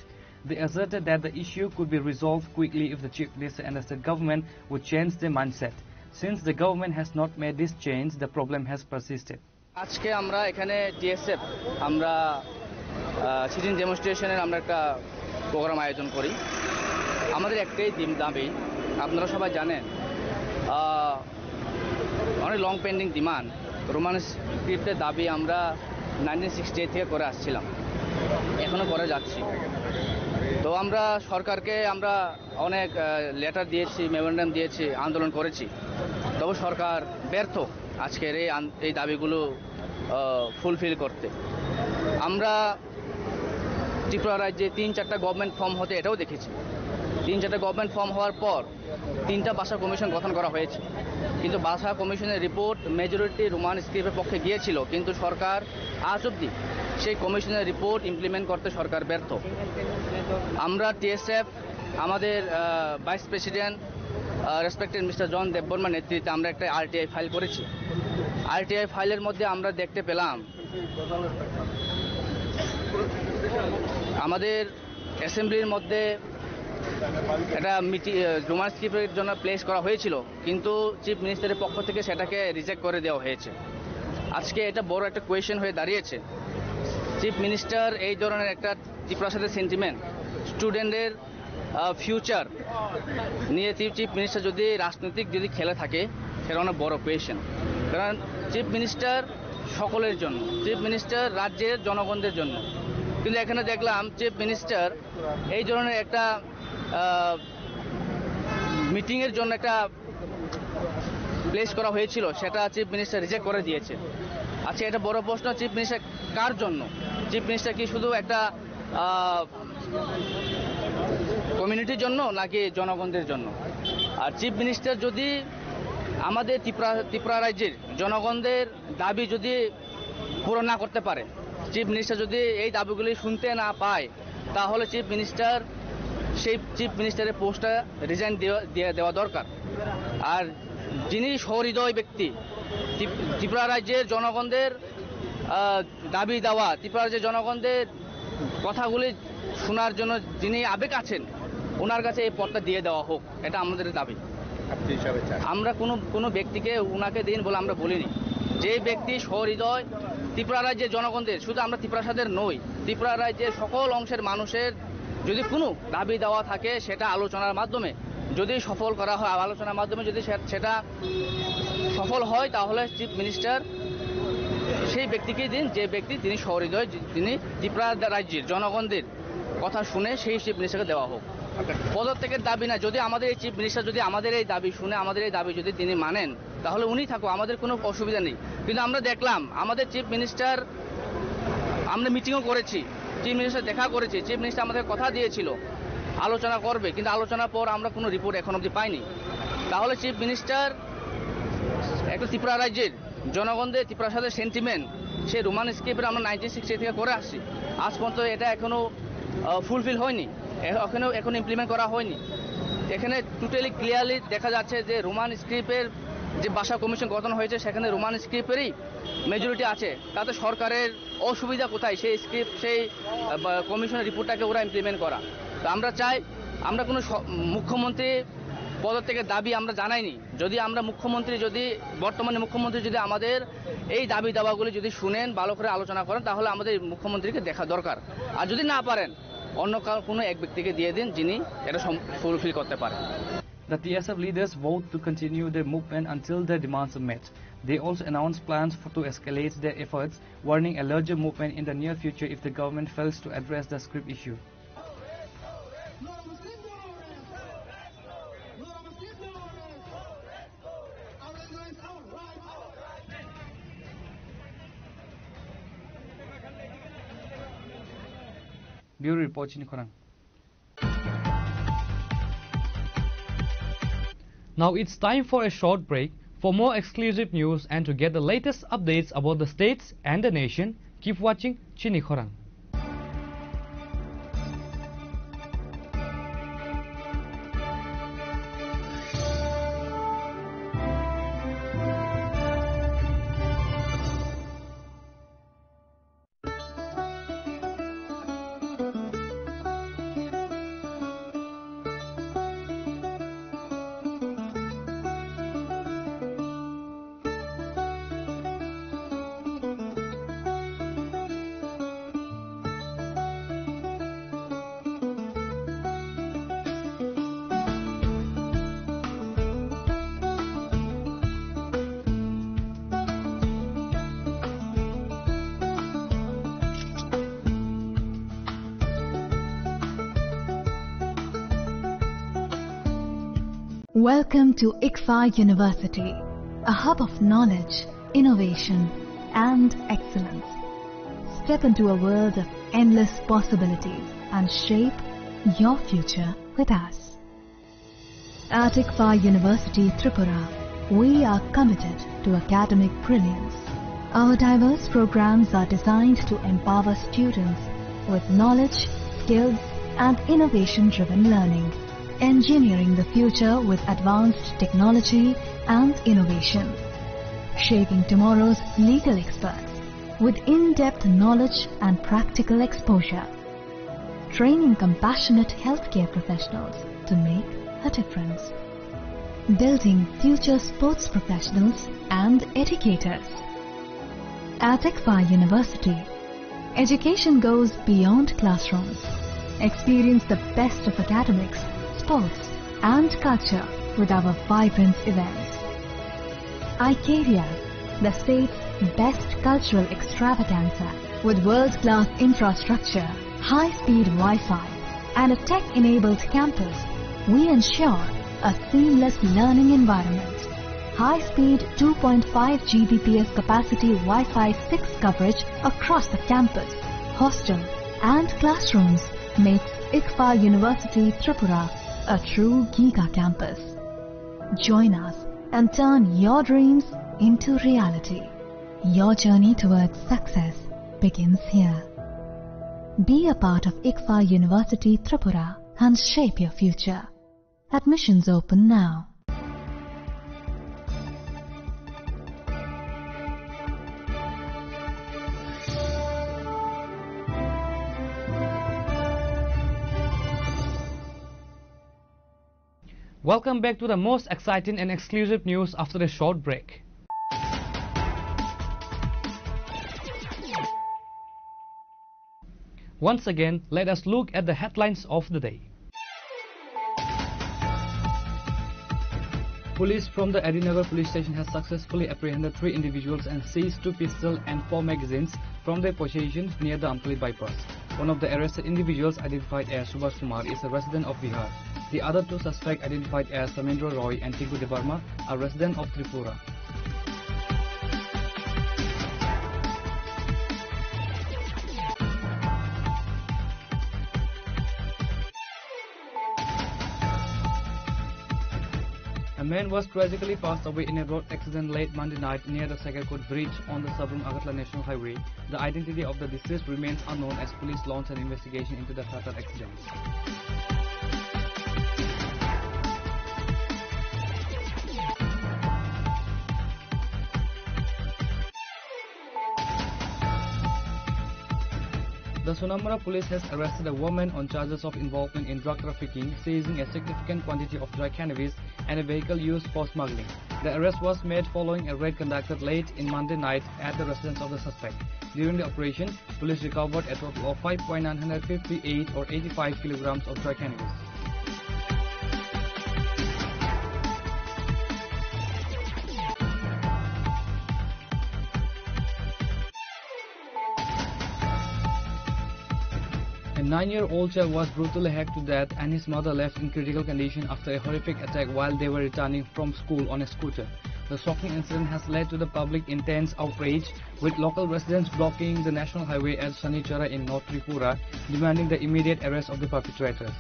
They asserted that the issue could be resolved quickly if the Chief Minister and the state government would change their mindset. Since the government has not made this change, the problem has persisted. আজকে আমরা এখানে TSF আমরা sitting ডেমনস্ট্রেশনের আমরা একটা programme আয়োজন করি। আমাদের একটাই দাবি, আপনারা সবাই জানেন, অনেক লং পেন্ডিং ডিমান্ড রোমান স্ক্রিপ্টের দাবি আমরা 1968 থেকে করে আসছিলাম, এখনও করে যাচ্ছি। তো আমরা সরকারকে আমরা অনেক লেটার দিয়েছি, মেমোরেন্ডাম দিয়েছি, আন্দোলন করেছি, তবে সরকার ব্যর্থ আজকের এই দাবিগুলো ফুলফিল করতে। আমরা ত্রিপুরা রাজ্যে 3-4টা গভর্নমেন্ট ফর্ম হতে এটাও দেখেছি। 3-4টা গভর্নমেন্ট ফর্ম হওয়ার পর 3টা ভাষা কমিশন গঠন করা হয়েছে, কিন্তু ভাষা কমিশনের রিপোর্ট মেজরিটি রোমান স্ক্রিপ্টের পক্ষে গিয়েছিল, কিন্তু সরকার আজ অবধি সেই কমিশনের রিপোর্ট ইমপ্লিমেন্ট করতে সরকার ব্যর্থ। আমরা টিএসএফ আমাদের vice president respected mister John দেববর্মার নেতৃত্বে আমরা একটা আরটিআই ফাইল করেছি। আরটিআই ফাইলের মধ্যে আমরা দেখতে পেলাম আমাদের অ্যাসেম্বলির মধ্যে একটা রোমান স্ক্রিপ্টের জন্য প্লেস করা হয়েছিল, কিন্তু চিফ মিনিস্টারের পক্ষ থেকে সেটাকে রিজেক্ট করে দেওয়া হয়েছে। আজকে এটা বড় একটা কোয়েশ্চেন হয়ে দাঁড়িয়েছে। চিফ মিনিস্টার এই ধরনের একটা ত্রিপুরার সাথে সেন্টিমেন্ট, স্টুডেন্টদের ফিউচার নিয়ে চিফ মিনিস্টার যদি রাজনৈতিক যদি খেলে থাকে, সেটা অনেক বড় কোয়েশ্চেন। কারণ চিফ মিনিস্টার সকলের জন্য, চিফ মিনিস্টার রাজ্যের জনগণদের জন্য, কিন্তু এখানে দেখলাম চিফ মিনিস্টার এই ধরনের একটা মিটিংয়ের জন্য একটা প্লেস করা হয়েছিল, সেটা চিফ মিনিস্টার রিজেক্ট করে দিয়েছে। আচ্ছা, এটা বড় প্রশ্ন, চিফ মিনিস্টার কার জন্য? চিফ মিনিস্টার কি শুধু একটা কমিউনিটির জন্য নাকি জনগণদের জন্য? আর চিফ মিনিস্টার যদি আমাদের ত্রিপুরা রাজ্যের জনগণদের দাবি যদি পূরণ না করতে পারে, চিফ মিনিস্টার যদি এই দাবিগুলি শুনতে না পায়, তাহলে চিফ মিনিস্টারের পোস্টটা রিজাইন দিয়ে দেওয়া দরকার। আর যিনি সহৃদয় ব্যক্তি, ত্রিপুরা রাজ্যের জনগণদের দাবি দেওয়া, ত্রিপুরা রাজ্যের জনগণদের কথাগুলি শোনার জন্য যিনি আবেগ আছেন, ওনার কাছে এই পদটা দিয়ে দেওয়া হোক, এটা আমাদের দাবি। আমরা কোনো ব্যক্তিকে ওনাকে দিন বলে আমরা বলিনি। যে ব্যক্তি সহৃদয় ত্রিপুরা রাজ্যের জনগণদের, শুধু আমরা ত্রিপুরা সাদের নই, ত্রিপুরা রাজ্যের সকল অংশের মানুষের যদি কোনো দাবি দেওয়া থাকে, সেটা আলোচনার মাধ্যমে যদি সফল করা হয়, আলোচনার মাধ্যমে যদি সেটা সফল হয়, তাহলে চিফ মিনিস্টার সেই ব্যক্তিকে দিন যে ব্যক্তি তিনি সহৃদয়, তিনি ত্রিপুরা রাজ্যের জনগণদের কথা শুনে সেই চিফ মিনিস্টারকে দেওয়া হোক। পদত্যাগের দাবি না, যদি আমাদের এই চিফ মিনিস্টার যদি আমাদের এই দাবি শুনে, আমাদের এই দাবি যদি তিনি মানেন, তাহলে উনি থাকুক, আমাদের কোনো অসুবিধা নেই। কিন্তু আমরা দেখলাম আমাদের চিফ মিনিস্টার, আমরা মিটিংও করেছি, চিফ মিনিস্টার দেখা করেছি, চিফ মিনিস্টার আমাদের কথা দিয়েছিল আলোচনা করবে, কিন্তু আলোচনার পর আমরা কোনো রিপোর্ট এখন অবধি পাইনি। তাহলে চিফ মিনিস্টার একটা ত্রিপুরা রাজ্যের জনগণদের, ত্রিপুরার সাথে সেন্টিমেন্ট, সেই রোমান স্ক্রিপ্ট আমরা 1960 থেকে করে আসছি, আজ পর্যন্ত এটা এখনো ফুলফিল হয়নি, এখনো ইমপ্লিমেন্ট করা হয়নি। এখানে টোটালি ক্লিয়ারলি দেখা যাচ্ছে যে রোমান স্ক্রিপ্টের যে ভাষা কমিশন গঠন হয়েছে, সেখানে রোমান স্ক্রিপ্টেরই মেজরিটি আছে। তাতে সরকারের অসুবিধা কোথায়? সেই স্ক্রিপ্ট, সেই কমিশনের রিপোর্টটাকে ওরা ইমপ্লিমেন্ট করা। তো আমরা চাই, আমরা কোনো মুখ্যমন্ত্রী পদত্যাগের দাবি আমরা জানাইনি। যদি আমরা বর্তমানে মুখ্যমন্ত্রী যদি আমাদের এই দাবি দাওয়াগুলি যদি শুনেন, ভালো করে আলোচনা করেন, তাহলে আমাদের মুখ্যমন্ত্রীকে দেখা দরকার। আর যদি না পারেন, অন্য কোনো এক ব্যক্তিকে দিয়ে দিন যিনি এটা ফুলফিল করতে পারেন। The TSF leaders vote to continue their movement until their demands are met. They also announced plans to escalate their efforts, warning a larger movement in the near future if the government fails to address the script issue. Bureau Report, Chinikhorang. Now it's time for a short break. For more exclusive news and to get the latest updates about the states and the nation, keep watching Chinikhorang. Welcome to ICFA University, a hub of knowledge, innovation and excellence. Step into a world of endless possibilities and shape your future with us. At ICFA University, Tripura, we are committed to academic brilliance. Our diverse programs are designed to empower students with knowledge, skills and innovation-driven learning, engineering the future with advanced technology and innovation, shaping tomorrow's legal experts with in-depth knowledge and practical exposure, training compassionate healthcare professionals to make a difference, building future sports professionals and educators. At ICFA University, education goes beyond classrooms. Experience the best of academics, sports and culture with our vibrant events. ICARIA, the state's best cultural extravaganza, With world-class infrastructure, high-speed Wi-Fi, and a tech-enabled campus, we ensure a seamless learning environment. High-speed 2.5 Gbps capacity Wi-Fi 6 coverage across the campus, hostel, and classrooms makes ICFA University Tripura a true Giga campus. Join us and turn your dreams into reality. Your journey towards success begins here. Be a part of ICFA University Tripura and shape your future. Admissions open now. Welcome back to the most exciting and exclusive news after a short break. Once again, let us look at the headlines of the day. Police from the Adinagar police station has successfully apprehended 3 individuals and seized 2 pistols and 4 magazines from their possessions near the Amtali bypass. One of the arrested individuals, identified as Subhash Kumar, is a resident of Bihar. The other 2 suspects, identified as Samendra Roy and Tigu Debarma, are residents of Tripura. A man was tragically passed away in a road accident late Monday night near the Sagarkot Bridge on the Sabrum Agartala National Highway. The identity of the deceased remains unknown as police launch an investigation into the fatal accident. The Sonamara police has arrested a woman on charges of involvement in drug trafficking, seizing a significant quantity of dry cannabis and a vehicle used for smuggling. The arrest was made following a raid conducted late in Monday night at the residence of the suspect. During the operation, police recovered a total of 5.958 or 85 kilograms of dry cannabis. A 9-year-old child was brutally hacked to death and his mother left in critical condition after a horrific attack while they were returning from school on a scooter. The shocking incident has led to the public intense outrage, with local residents blocking the national highway at Shanichara in North Tripura, demanding the immediate arrest of the perpetrators.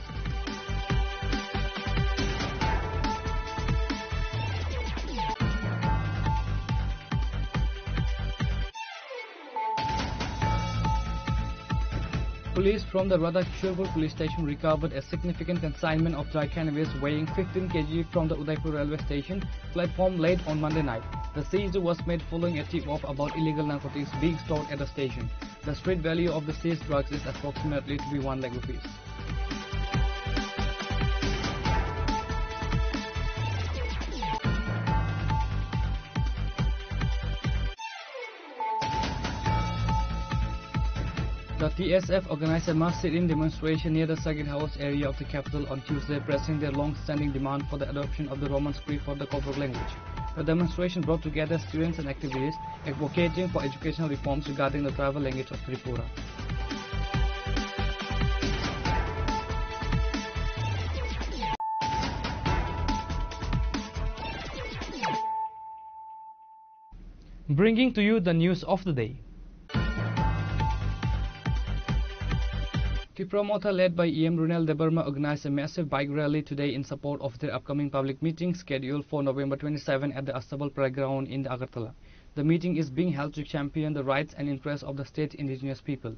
Police from the Radhakishorpur police station recovered a significant consignment of dry cannabis weighing 15 kg from the Udaipur railway station platform late on Monday night. The seizure was made following a tip-off about illegal narcotics being stored at the station. The street value of the seized drugs is approximately to be 1 lakh rupees. The TSF organized a mass sit-in demonstration near the Sagir House area of the capital on Tuesday, pressing their long-standing demand for the adoption of the Roman script for the Kobruk language. The demonstration brought together students and activists advocating for educational reforms regarding the tribal language of Tripura. Bringing to you the news of the day. Tripura Motha, led by EM Runel Debarma, organized a massive bike rally today in support of their upcoming public meeting scheduled for November 27 at the Astabal Parade Ground in the Agartala. The meeting is being held to champion the rights and interests of the state's indigenous people.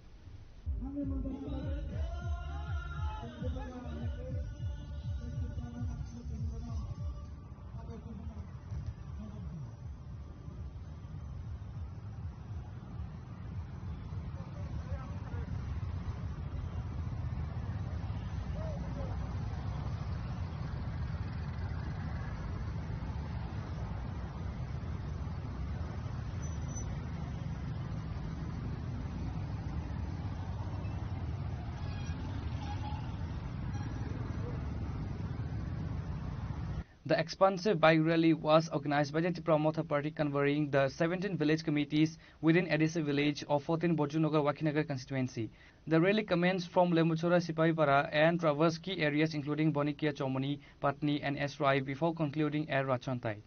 The expansive bike rally was organized by the Tripura Motha Party convening the 17 village committees within Edisa village of 14 Bojunagar Wakinagar constituency. The rally commenced from Lembuchora Sipaipara and traversed key areas including Bonikia Chomoni, Patni and Esrai before concluding at Rachontai.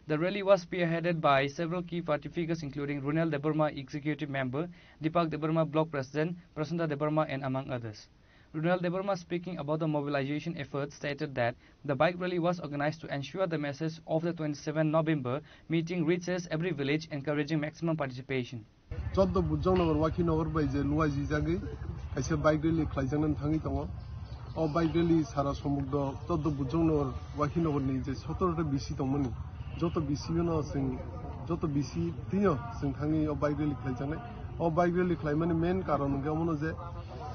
The rally was spearheaded by several key party figures including Runal Debarma Executive Member, Deepak Debarma Block President, Prasanta Debarma and among others. Runal Debarma, speaking about the mobilization efforts, stated that the bike rally was organized to ensure the message of the 27 November meeting reaches every village, encouraging maximum participation. 14 Bojunagar Wakinagar by the Luaji Jagi, I said bike rally Klajan and Tangitongo, or bike rally Sara Somugdo, 14 Bojunagar Wakinagar needs a sort of BC money. Joto BC, you know, sing Joto BC, Tino, sing Tangi or bike rally Klajan, or bike rally Climate men, Karan Gamonoze.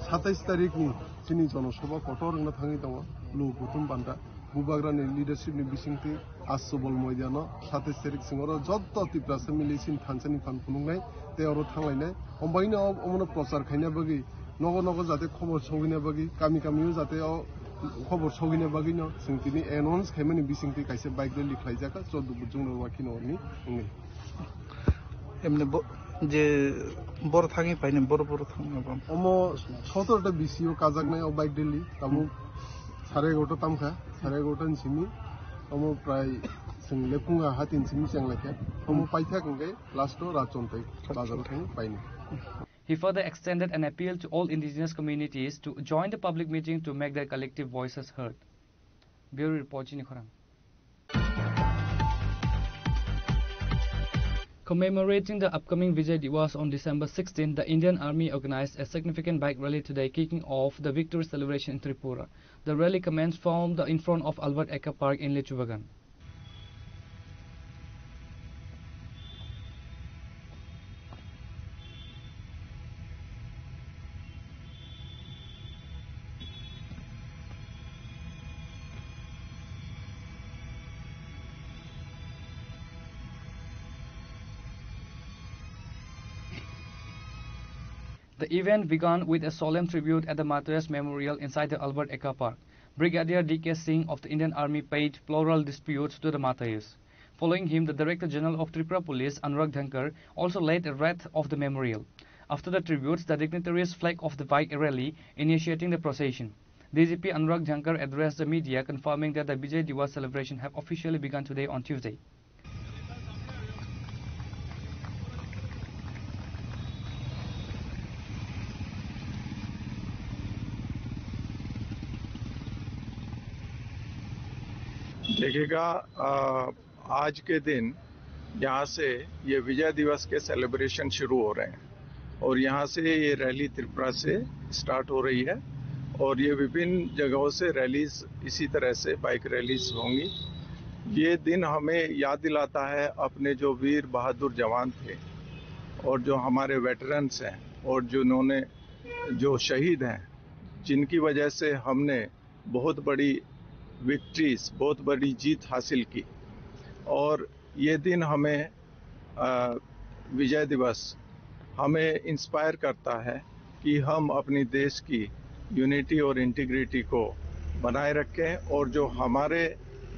27 तारिखनि जोंनि जनसभा कटरंना थाङै दङ लुगुतुम बान्दा बुबाग्रानि लिडारशिपनि बिसिंथि आसबल मयदानो 27 तारिख सिङाव जत्त तिप्रा सेमिलिसिन थानसानि फान खुनुंनाय तेयारो थांलायनाय अमबायनो अमनो प्रचार खायना बागि नगो नगो जाते खबर सगिना बागि कामी कामीयो जाते खबर सगिना बागिनो जोंथिनि एनाउन्स खायमानि बिसिंथि कायसे बाइक रेली खायजाका 14 बुजुंनो वाकिनोनि उंनि एमने जे बर थाङै पाइने बर थाङै अमो 17टा बिसिओ काजाकनाय अ बाइक रेली तामु 11:30 तामखा 11:30 सिमि अमो प्राय जों लेपुंगा हातिन सिमि चेंलाखे अमो पाइथा गंगे लास्टो राचनतै बाजार थाङै पाइने. He further extended an appeal to all indigenous communities to join the public meeting to make their collective voices heard. Bureau Report Chinikhorang. Commemorating the upcoming Vijay Diwas on December 16, the Indian Army organized a significant bike rally today, kicking off the victory celebration in Tripura. The rally commenced from in front of Albert Eka Park in Lechuvagan. The event began with a solemn tribute at the Martyrs Memorial inside the Albert Eka Park. Brigadier D.K. Singh of the Indian Army paid floral disputes to the martyrs. Following him, the Director General of Tripura Police, Anurag Dhankar, also led a wreath of the memorial. After the tributes, the dignitaries flagged off the bike rally, initiating the procession. DGP Anurag Dhankar addressed the media, confirming that the Vijay Diwas celebration have officially begun today on Tuesday. देखिएगा आज के दिन यहाँ से ये विजय दिवस के celebration शुरू हो रहे हैं और यहाँ से ये रैली त्रिपुरा से स्टार्ट हो रही है और ये विभिन्न जगहों से रैलीज इसी तरह से बाइक रैलीज होंगी. ये दिन हमें याद दिलाता है अपने जो वीर बहादुर जवान थे और जो हमारे वेटरन्स हैं और जिन्होंने जो शहीद हैं, जिनकी वजह से हमने बहुत बड़ी विक्ट्रीज, बहुत बड़ी जीत हासिल की. और ये दिन हमें विजय दिवस हमें इंस्पायर करता है कि हम अपनी देश की यूनिटी और इंटीग्रिटी को बनाए रखें और जो हमारे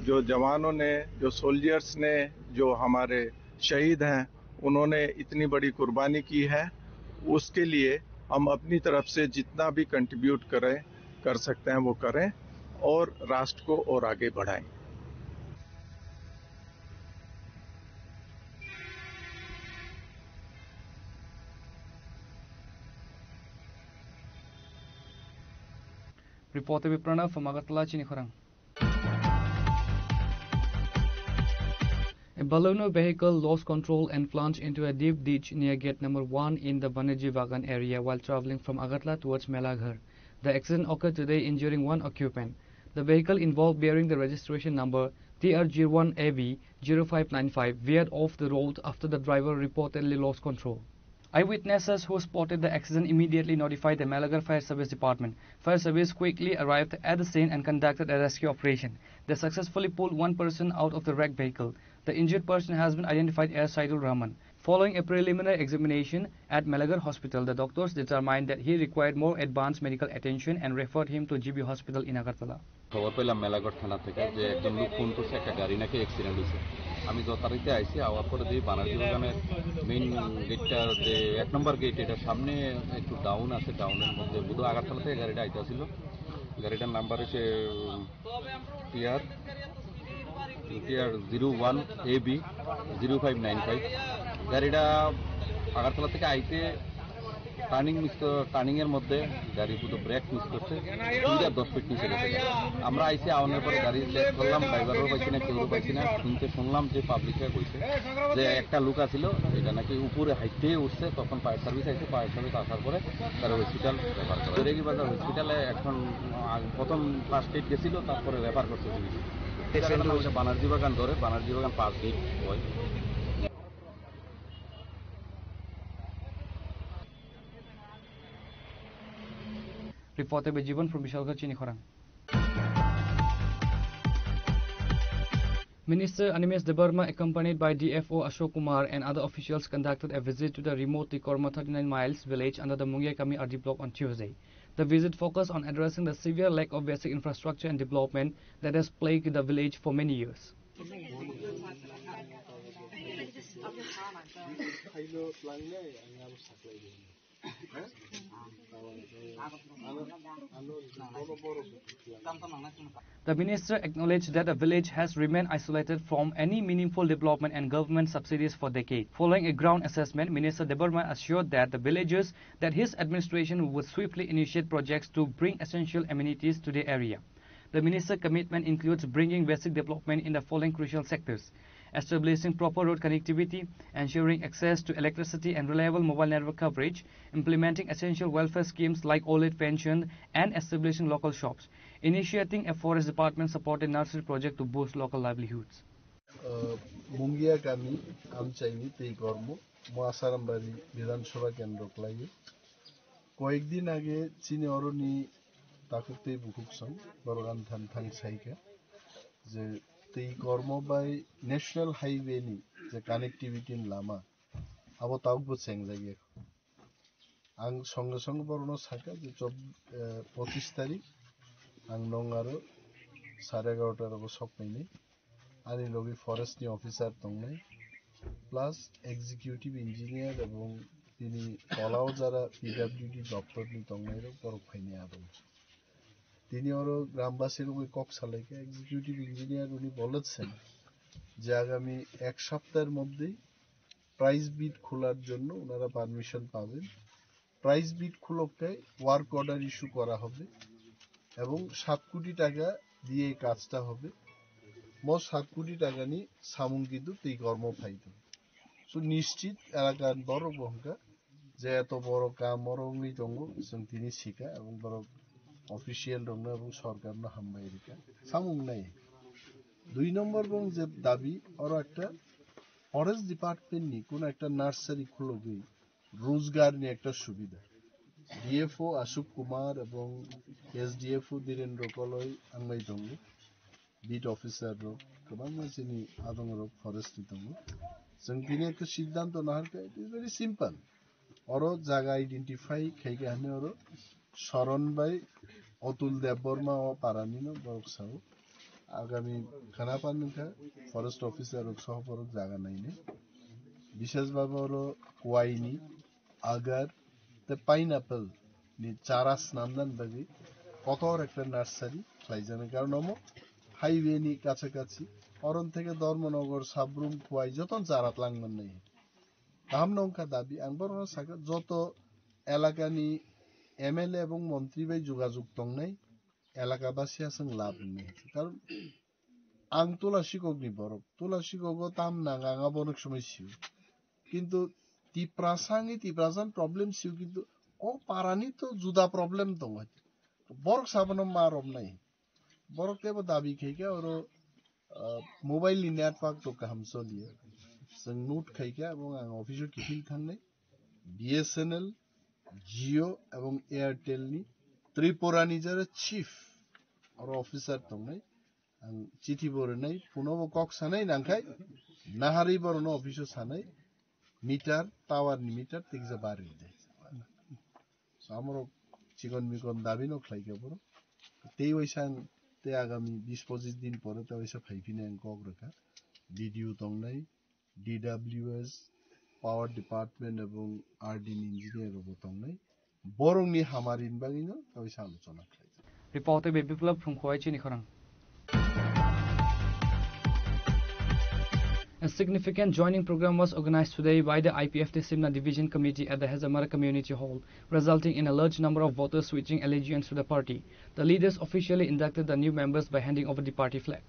जो जवानों ने, जो सोल्जर्स ने, जो हमारे शहीद हैं, उन्होंने इतनी बड़ी कुर्बानी की है, उसके लिए हम अपनी तरफ से जितना भी कंट्रीब्यूट कर सकते हैं वो करें और राष्ट्र को और आगे बढ़ाएं. Reporter Viprana from Agartala, Chinikhorang. A Balloon vehicle lost control and plunged into a deep ditch near gate number 1 in the Banerjee Bagan area while travelling from Agartala towards Melaghar. The accident occurred today, injuring one occupant. The vehicle involved, bearing the registration number TRG1AB 0595, veered off the road after the driver reportedly lost control. Eyewitnesses who spotted the accident immediately notified the Melaghar Fire Service Department. Fire Service quickly arrived at the scene and conducted a rescue operation. They successfully pulled one person out of the wrecked vehicle. The injured person has been identified as Saidul Rahman. Following a preliminary examination at Malagar Hospital, the doctors determined that he required more advanced medical attention and referred him to GB Hospital in Agartala. খবর পেলাম মেলাগড় থানা থেকে যে একজন লোক phone করছে একটা গাড়ি নাকি অ্যাক্সিডেন্ট হয়েছে। আমি যথারীতি আইসি, আওয়ার পরে দিয়ে বানারজি বাগানের মেইন গেটটা যে 1 নম্বর গেট, এটার সামনে একটু ডাউন আছে, ডাউনের মধ্যে বুধ আগারতলা থেকে গাড়িটা আইতেছিল। গাড়িটার নাম্বার হচ্ছে TR 01 AB 0595। গাড়িটা আগারতলা থেকে আইতে টার্নিং এর মধ্যে গাড়ি পুরো ব্রেক মিস করছে, 10 ফিট নিচে গেছে। আমরা আইসি আওয়ানোর পরে গাড়ি চেক করলাম, ড্রাইভারও পাইছি না, কেউ পাইছি না। শুনলাম যে পাবলিকে কইছে যে একটা লোক আছিল, এটা নাকি উপরে হাইটে উঠছে। তখন ফায়ার সার্ভিস আইছে, ফায়ার সার্ভিস আসার পরে তার হসপিটাল রেফার করে। রেগি বাজার হসপিটালে এখন প্রথম ফার্স্ট এইড গেছিল, তারপরে রেফার করছে বানারজি বাগান ধরে, বানারজি বাগান 5 গেট হয়। Reported by Jivan from Bishalgarh, Chinikhorang. Minister Animesh Debarma, accompanied by DFO Ashok Kumar and other officials, conducted a visit to the remote Tikorma 39 miles village under the Mungia Kami RD block on Tuesday. The visit focused on addressing the severe lack of basic infrastructure and development that has plagued the village for many years. The minister acknowledged that the village has remained isolated from any meaningful development and government subsidies for decades. Following a ground assessment, Minister Debarma assured that the villagers that his administration would swiftly initiate projects to bring essential amenities to the area. The minister's commitment includes bringing basic development in the following crucial sectors: establishing proper road connectivity, ensuring access to electricity and reliable mobile network coverage, implementing essential welfare schemes like old age pension, and establishing local shops, initiating a forest department supported nursery project to boost local livelihoods. Mongia কামি আমচাইনি তেই কর্ম মহাসারামবাড়ি বিধানসভা কেন্দ্র ক্লাই কয়েকদিন আগে চীনে অরণি তাকুতে বুকুকসন বরগান থান থাং সাইকা যে তেই কর্ম বাই ন্যাশনাল হাইওয়ে নি যে কানেক্টিভিটি লামা আবো তাউকবো চেং জায়গা আং সঙ্গে সঙ্গে বরণ সাকা যে 25 তারিখ আং নং আরো 11:30 আবো সপ্তাহে আনি লগি ফরেস্ট নি অফিসার তংনাই প্লাস এক্সিকিউটিভ ইঞ্জিনিয়ার এবং তিনি তলাও যারা পিডব্লিউডি দপ্তর নি তংনাই বড় ফাইনে আদম তিনি আরো গ্রামবাসীর ওই কক্সালাইকে এক্সিকিউটিভ ইঞ্জিনিয়ার উনি বলেছেন যে আগামী 1 সপ্তাহের মধ্যেই প্রাইস বিড খোলার জন্য ওনারা পারমিশন পাবেন। প্রাইস বিড খুলকে ওয়ার্ক অর্ডার ইস্যু করা হবে এবং 7 কোটি টাকা দিয়ে এই কাজটা হবে। মোট 7 কোটি টাকা নিয়ে সামুং কিন্তু এই কর্ম ফাইত সো নিশ্চিত এলাকার বড় বহকা যে এত বড় কাম মরংনি দঙ্গ তিনি শিখা এবং বড় অফিসিয়াল দঙ্গ এবং সরকার না হামবাইরিকা সামুং নাই। 2 নম্বর বং যে দাবি আর একটা ফরেস্ট ডিপার্টমেন্ট নি কোন একটা নার্সারি খুলবে রোজগার নিয়ে একটা সুবিধা। ডিএফও অশোক কুমার এবং এসডিএফও বীরেন্দ্র কলই আংমাই দঙ্গ বিট অফিসার রোগ গোबां मानसिनि आदं रग फरेस्ट दङ जों बिनि एक सिद्धांत नाहरखा इट इज वेरी सिम्पल अरो जागा आइडेंटिफाई खाइगाने अरो शरण बाई अतुल देवबर्मा ও পারানিনো বক্সাও আগামী খানাপানখা ফরেস্ট অফিসার সহপরক জায়গা নাইনে বিশেষভাবে অরো কোয়াইনি আগার তে পাইনাপল নি চারাস নামদান বাগি কতর একটা নার্সারি খাইজানে কারণ আমো হাইওয়ে নি কাছাকাছি অরণ থেকে ধর্মনগর সাবরুম কোয়াই যতন চারাত লাংমান নাই কাম নংকা দাবি আংবর সাকা যত এলাকানি এমএলএ এবং মন্ত্রী বাই যোগাযোগ দং নাই এলাকাবাসী আসং লাভ নেই কারণ আং তুলাসিকগনি বরফ তুলাসিকগ তাম নাঙা বনক সময় সিউ কিন্তু তিপ্রাসাং প্রবলেম সিউ কিন্তু ও পারানি তো জুদা প্রবলেম দং বরক সাবন মারব নাই বরক তেব দাবি খাইকা और मोबाइल नि नेटवर्क तो काम चलिए जों नोट खाइका এবং आं अफिसाव किफिल थांनाय बीएसएनएल जिओ এবং एयरटेल नि त्रिपुरानि जारे चीफ और अफिसार दंनाय आं चिठी बरनाय पुनव कक सानाय नांखाय नाहारि बरनो अफिसाव सानाय মিটার টাওয়ার नि মিটার তিগজা বাড়ি যায় আমরা চিকন মিকন দাবি ন খাইকে বড় তেই ওইসান তে আগামী 20-25 দিন পরে তে ওইসা ফাইফিনে কক রাখা ডিডিও তংনাই ডিডব্লিউএস পাওয়ার ডিপার্টমেন্ট এবং আরডিন ইঞ্জিনিয়ার রব তংনাই বরংনি হামারিন বাগিনো ওইসা আলোচনা খাই Reported by Biplab from Khawai Chinikhorang. A significant joining program was organized today by the IPFT Simla Division Committee at the Hazamara Community Hall, resulting in a large number of voters switching allegiance to the party. The leaders officially inducted the new members by handing over the party flag.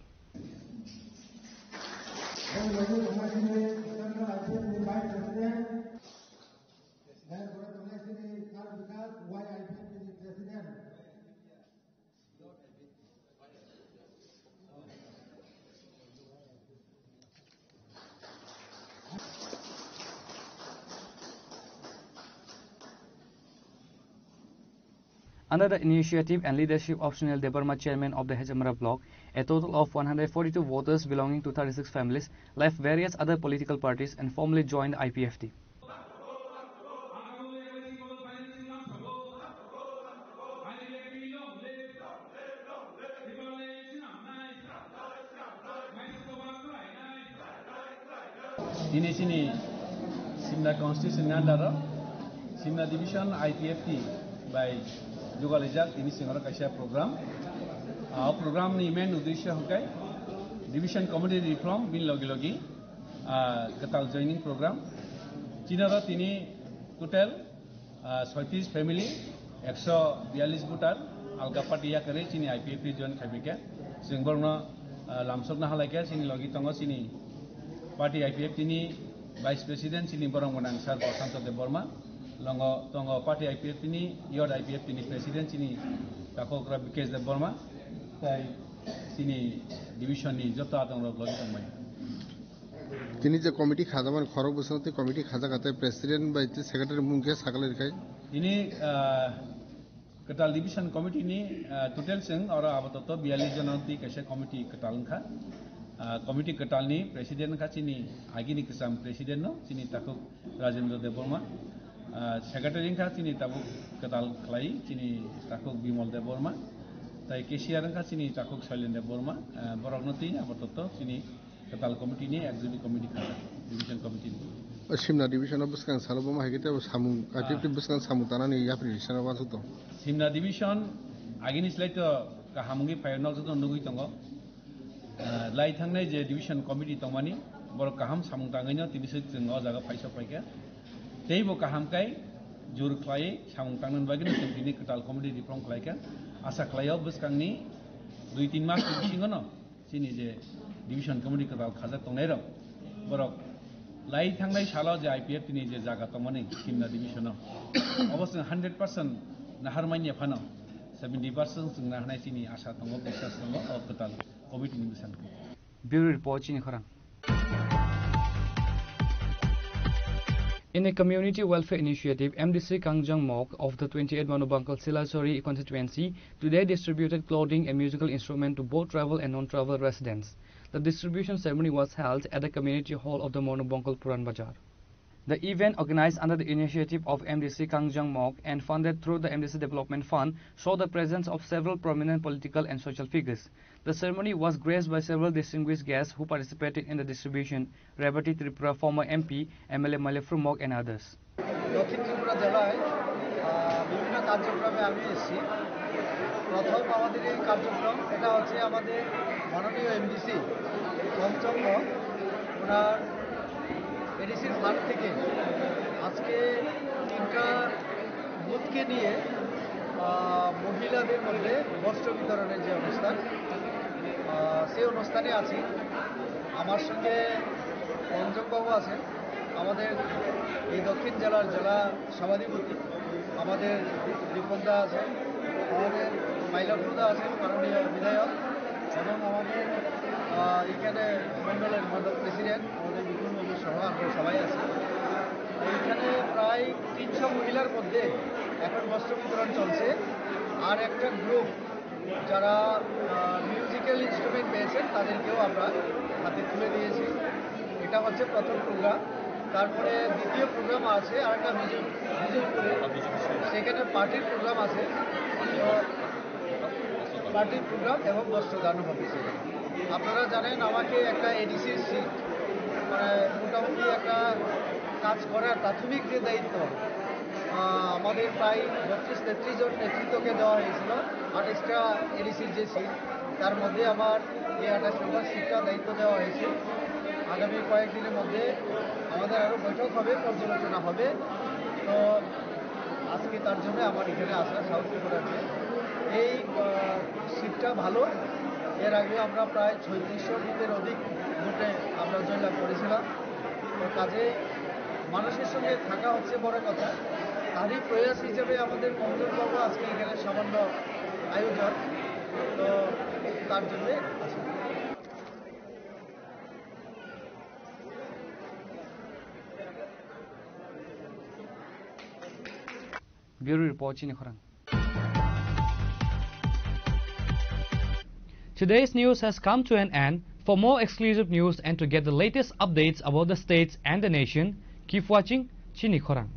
Under the initiative and leadership of Sunil Debarma, chairman of the Hazamara block, a total of 142 voters belonging to 36 families left various other political parties and formally joined the IPFT. Ini sini Simla Constitution Nandara, Simla Division IPFT by Jugalizak ini singgara kaisa program. Program ni main uddesho hokai Division Committee Reform bin logi ketal joining program. Chinara tini total 36 family 142 voter alga party ya kare chini IPFT join khabike singborna lamsokna halaike chini logi tongo chini party IPFT ni vice president chini borong monang sar Basanta Deborma longo tongo party IPFT ni yod IPFT ni president chini takokra Bikesh Deborma tai chini division ni joto atong logi tongmai তিনি যে committee খাজামান খরক বসনতে committee খাজা কাতে president বাইতে secretary মুনকে সাকালে রেখাই ini ketal division committee ni total sing ora abatot 42 jon ti kaisa committee ketal kha committee ketal ni president kha chini agini kisam president no chini takuk Rajendra Deborma secretary kha chini takuk ketal khlai chini takuk Bimol Deborma tai KCR kha chini takuk Shailen Deborma boroknoti abatot chini ketal committee ni executive committee kha division committee ni Simla division of Buskan Salobama Hagita Samu IPFT Buskan Samutanani Yaprishan of Asuto Simla division against later Kahamungi Payonok Nugui Tongo Light Hangnay division committee Tomani Bor Kaham Samutangano Tibisit and Ozaga Paisa Paka Table Kahamkai Jur Clay Samutangan Wagon Continue Katal Committee from Klaika Asa Klayo Buskani do it in Mark Shingono Sini division committee Katal Kazatonero Borok লাই থাংনাই সালো যে IPF তিনি যে জায়গা তমনে Shimla division অবশ্য 100% নাহারমাইনিয়া Fanon 70% जों नाहनाय सिनि आशा दङ बिसास दङ टोटाल कमिटिनि बिसान ब्युरो रिपोर्ट चिनि खरां In a community welfare initiative, MDC Kangjang Mok of the 28 Manubangkal Silasori constituency today distributed clothing and musical instruments to both travel and non-travel residents. The distribution ceremony was held at the community hall of the Manubangkal Puran Bazaar. The event, organized under the initiative of MDC Kangjang Mok and funded through the MDC Development Fund, showed the presence of several prominent political and social figures. The ceremony was graced by several distinguished guests who participated in the distribution: Revati Tripura former MP, MLA Malefru Mok and others. দক্ষিণ ত্রিপুরা জেলায় বিভিন্ন কার্যক্রমে আমি এসেছি। প্রথম আমাদের এই কার্যক্রম এটা হচ্ছে আমাদের মাননীয় এমডিসি পঞ্চম ওনার এডিসির ফান্ড থেকে আজকে 3টা বুথকে নিয়ে মহিলাদের মধ্যে বস্ত্র বিতরণের যে অনুষ্ঠান সেই অনুষ্ঠানে আছি। আমার সঙ্গে পঞ্চমবাবু আছেন, আমাদের এই দক্ষিণ জেলার জেলা সভাধিপতি, আমাদের দীপকদা আছেন, আমাদের মাইলাপুরদা আছেন মাননীয় বিধায়ক, এবং আমাদের এখানে মণ্ডলের প্রেসিডেন্ট আমাদের বিপুলবাবু সহ আমরা সবাই আছি। এইখানে প্রায় 300 মহিলার মধ্যে এখন বস্ত্র বিতরণ চলছে। আর একটা গ্রুপ যারা মিউজিক্যাল ইনস্ট্রুমেন্ট পেয়েছেন তাদেরকেও আমরা হাতে তুলে দিয়েছি। এটা হচ্ছে প্রথম প্রোগ্রাম। তারপরে দ্বিতীয় প্রোগ্রাম আছে আর একটা বিজয়পুরে, সেখানে পার্টির প্রোগ্রাম আছে, পার্টির প্রোগ্রাম এবং দর্শক গান হবে। আপনারা জানেন আমাকে একটা এডিসির সিট, মানে মোটামুটি একটা কাজ করার প্রাথমিক যে দায়িত্ব আমাদের প্রায় 32-33 জন নেতৃত্বকে দেওয়া হয়েছিল 28টা এডিসির যে সিট, তার মধ্যে আমার এই 28 নম্বর সিটটা দায়িত্ব দেওয়া হয়েছে। আগামী কয়েকদিনের মধ্যে আমাদের আরও বৈঠক হবে, পর্যালোচনা হবে। তো আজকে তার জন্য আমার এখানে আসা সাউথ ত্রিপুরাতে। এই সিটটা ভালো, এর আগে আমরা প্রায় 3600 ভোটের অধিক ভোটে আমরা জয়লাভ করেছিলাম। তো কাজে মানুষের সঙ্গে থাকা হচ্ছে বড় কথা, তারই প্রয়াস হিসেবে আমাদের মঞ্জুরবাবু আজকে এখানে সামান্য আয়োজন, তো তার জন্যে আসা। Bureau Report, Chini Khorang. Today's news has come to an end. For more exclusive news and to get the latest updates about the states and the nation, keep watching Chini Khorang.